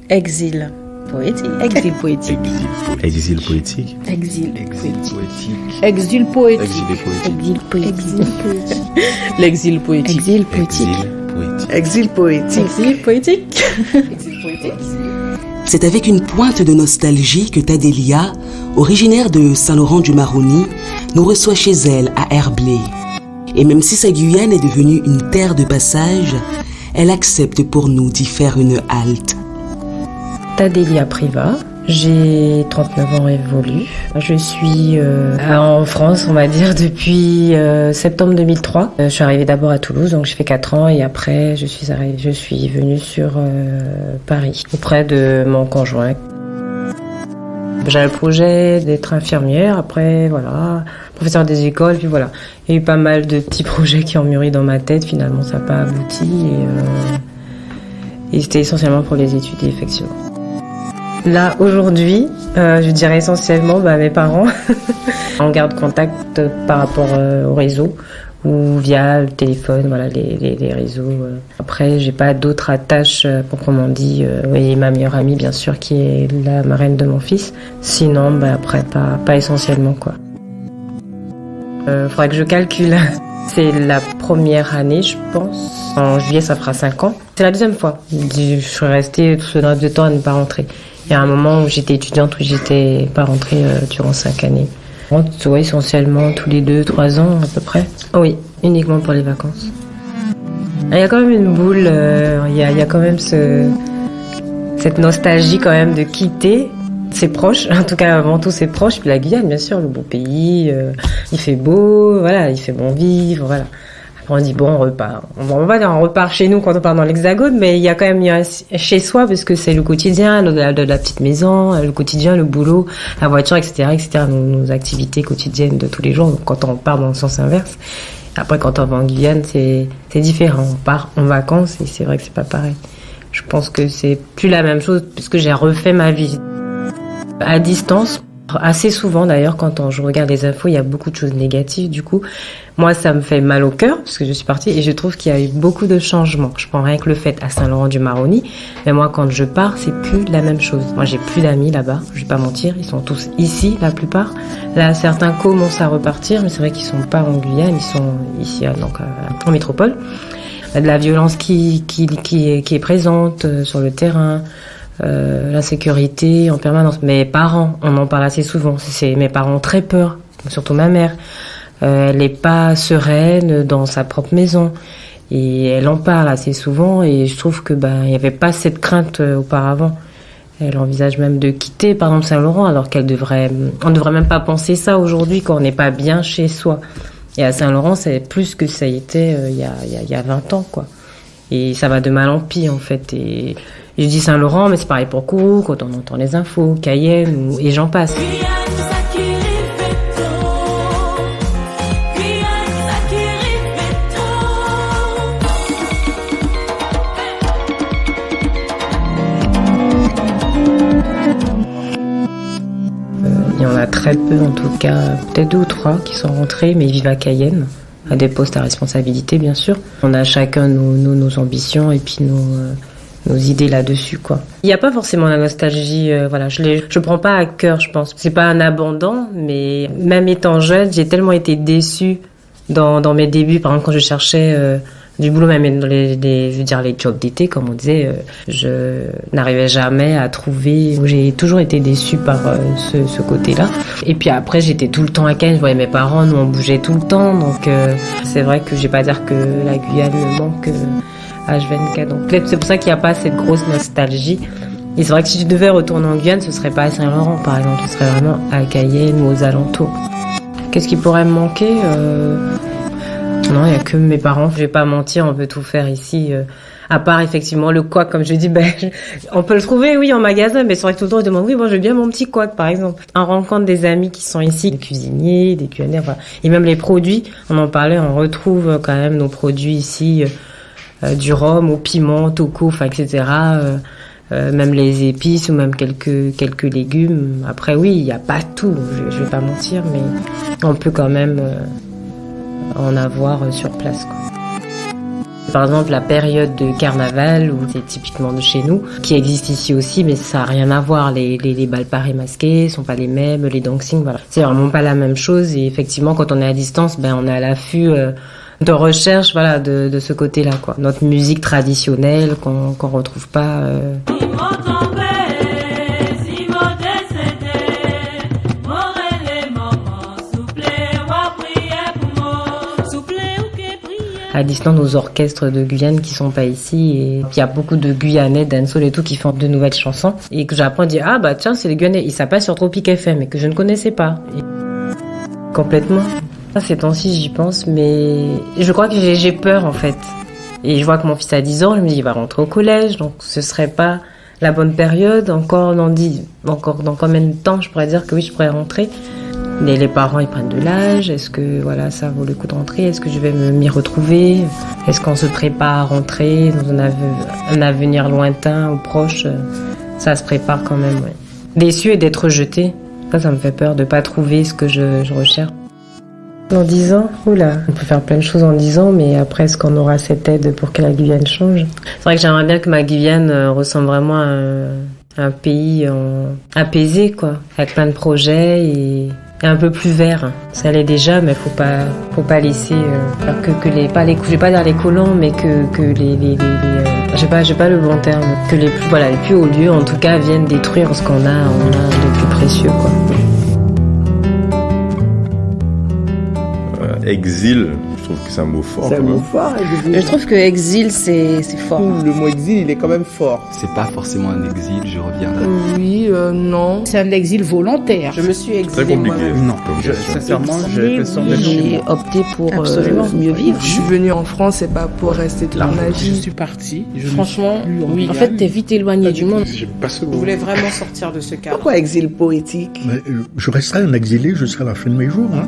Exil poétique. Exil poétique. Exil poétique. Exil poétique. Exil poétique. Exil poétique. L'exil poétique. Exil poétique. Exil poétique. Exil poétique. Exil poétique. C'est avec une pointe de nostalgie que Tadélia, originaire de Saint-Laurent-du-Maroni, nous reçoit chez elle à Herblay. Et même si sa Guyane est devenue une terre de passage, elle accepte pour nous d'y faire une halte. Tadélia Priva, j'ai 39 ans révolus. Je suis en France, on va dire, depuis septembre 2003. Je suis arrivée d'abord à Toulouse, donc j'ai fait 4 ans, et après je suis venue sur Paris, auprès de mon conjoint. J'avais le projet d'être infirmière, après voilà, professeur des écoles, puis voilà. Il y a eu pas mal de petits projets qui ont mûri dans ma tête, finalement ça n'a pas abouti, et c'était essentiellement pour les étudier, effectivement. Là, aujourd'hui, je dirais essentiellement mes parents. On garde contact par rapport au réseau ou via le téléphone, voilà, les réseaux. Après, j'ai pas d'autres attaches proprement dit. Oui, ma meilleure amie, bien sûr, qui est la marraine de mon fils. Sinon, après, pas essentiellement, quoi. Faudrait que je calcule. C'est la première année, je pense. En juillet, ça fera 5 ans. C'est la deuxième fois. Je suis restée tout ce laps de temps à ne pas rentrer. Il y a un moment où j'étais étudiante, où j'étais pas rentrée durant 5 années. On rentre essentiellement tous les 2-3 ans à peu près. Oui, uniquement pour les vacances. Il y a quand même une boule, il y a quand même cette nostalgie quand même de quitter ses proches, en tout cas avant tout ses proches, puis la Guyane bien sûr, le beau pays, il fait beau, voilà, il fait bon vivre, voilà. On dit bon, on repart. On repart chez nous quand on part dans l'Hexagone, mais il y a quand même chez soi parce que c'est le quotidien, de la petite maison, le quotidien, le boulot, la voiture, etc., nos activités quotidiennes de tous les jours. Donc, quand on part dans le sens inverse. Après, quand on va en Guyane, c'est différent. On part en vacances et c'est vrai que c'est pas pareil. Je pense que c'est plus la même chose puisque j'ai refait ma vie à distance. Assez souvent d'ailleurs, quand je regarde les infos, il y a beaucoup de choses négatives. Du coup, moi, ça me fait mal au cœur parce que je suis partie et je trouve qu'il y a eu beaucoup de changements. Je prends rien que le fait à Saint-Laurent-du-Maroni, mais moi, quand je pars, c'est plus la même chose. Moi, j'ai plus d'amis là-bas. Je vais pas mentir, ils sont tous ici, la plupart. Là, certains commencent à repartir, mais c'est vrai qu'ils sont pas en Guyane, ils sont ici, donc en métropole. Il y a de la violence qui est présente sur le terrain. L'insécurité en permanence. Mes parents, on en parle assez souvent. Mes parents ont très peur, surtout ma mère. Elle n'est pas sereine dans sa propre maison et elle en parle assez souvent. Et je trouve que il y avait pas cette crainte auparavant. Elle envisage même de quitter, par exemple Saint-Laurent, alors on devrait même pas penser ça aujourd'hui quand on n'est pas bien chez soi. Et à Saint-Laurent, c'est plus que ça a été il y a 20 ans, quoi. Et ça va de mal en pis, en fait. Et je dis Saint-Laurent, mais c'est pareil pour Kourou, quand on entend les infos, Cayenne, et j'en passe. Il y en a très peu, en tout cas, peut-être 2 ou 3 qui sont rentrés, mais ils vivent à Cayenne, à des postes à responsabilité, bien sûr. On a chacun nos ambitions et puis nos idées là-dessus, quoi. Il n'y a pas forcément la nostalgie, voilà, je prends pas à cœur, je pense. C'est pas un abandon, mais même étant jeune, j'ai tellement été déçue dans mes débuts, par exemple quand je cherchais du boulot, même dans les jobs d'été, comme on disait, je n'arrivais jamais à trouver. J'ai toujours été déçue par ce côté-là. Et puis après, j'étais tout le temps à Cayenne, je voyais mes parents, nous on bougeait tout le temps, donc c'est vrai que je vais pas dire que la Guyane me manque H24. Donc c'est pour ça qu'il n'y a pas cette grosse nostalgie. Et c'est vrai que si je devais retourner en Guyane, ce serait pas à Saint-Laurent, par exemple, ce serait vraiment à Cayenne ou aux alentours. Qu'est-ce qui pourrait me manquer Non, il n'y a que mes parents. Je vais pas mentir, on peut tout faire ici. À part effectivement le couac, comme je dis, on peut le trouver, oui, en magasin, mais c'est vrai que tout le temps, on demande, oui, moi, je veux bien mon petit couac, par exemple. On rencontre des amis qui sont ici, des cuisiniers, des culinaires, voilà. Et même les produits, on en parlait, on retrouve quand même nos produits ici, du rhum au piment, toco, etc. Même les épices ou même quelques légumes. Après, oui, il n'y a pas tout, je vais pas mentir, mais on peut quand même en avoir sur place, quoi. Par exemple, la période de carnaval, où c'est typiquement de chez nous, qui existe ici aussi, mais ça n'a rien à voir. Les bals parés masqués sont pas les mêmes, les dancing, voilà. C'est vraiment pas la même chose. Et effectivement, quand on est à distance, ben, on est à l'affût de recherche, voilà, de ce côté-là, quoi. Notre musique traditionnelle qu'on retrouve pas. À distance, nos orchestres de Guyane qui sont pas ici, et il y a beaucoup de Guyanais, dancehall et tout qui font de nouvelles chansons, et que j'apprends à dire ah bah tiens c'est les Guyanais, ils s'appellent sur Tropic FM, et que je ne connaissais pas. Et complètement. Ces temps-ci j'y pense, mais je crois que j'ai peur en fait. Et je vois que mon fils a 10 ans, je me dis il va rentrer au collège, donc ce serait pas la bonne période. Encore dans combien de temps je pourrais dire que oui je pourrais rentrer. Mais les parents, ils prennent de l'âge. Est-ce que voilà, ça vaut le coup de rentrer? Est-ce que je vais m'y retrouver? Est-ce qu'on se prépare à rentrer dans un avenir lointain ou proche? Ça se prépare quand même, ouais. Déçu et d'être rejeté. Ça me fait peur de pas trouver ce que je recherche. Dans 10 ans, oula, on peut faire plein de choses en 10 ans, mais après, est-ce qu'on aura cette aide pour que la Guyane change? C'est vrai que j'aimerais bien que ma Guyane ressemble vraiment à un pays apaisé, quoi, avec plein de projets et un peu plus vert. Ça l'est déjà, mais faut pas laisser faire que les je vais pas dire les colons, mais que les j'ai pas le bon terme, que les plus hauts lieux en tout cas viennent détruire ce qu'on a de plus précieux, quoi. Exil, je trouve que c'est un mot fort. C'est un mot fort, exil. Je trouve que exil, c'est fort. Le mot exil, il est quand même fort. C'est pas forcément un exil, je reviendrai. Oui, non. C'est un exil volontaire. Je me suis Très exilée compliqué. moi-même. Non. Sincèrement, j'ai l'impression d'être chez J'ai moi. opté pour Absolument. mieux vivre. Je suis venue en France, c'est pas pour rester toute ma Je vie. suis parti. Franchement, oui. En fait, t'es vite éloigné du monde. J'aime pas ce Je mot. voulais vraiment sortir de ce cadre. Pourquoi exil poétique? Mais, je resterai un exilé jusqu'à la fin de mes jours. Hein.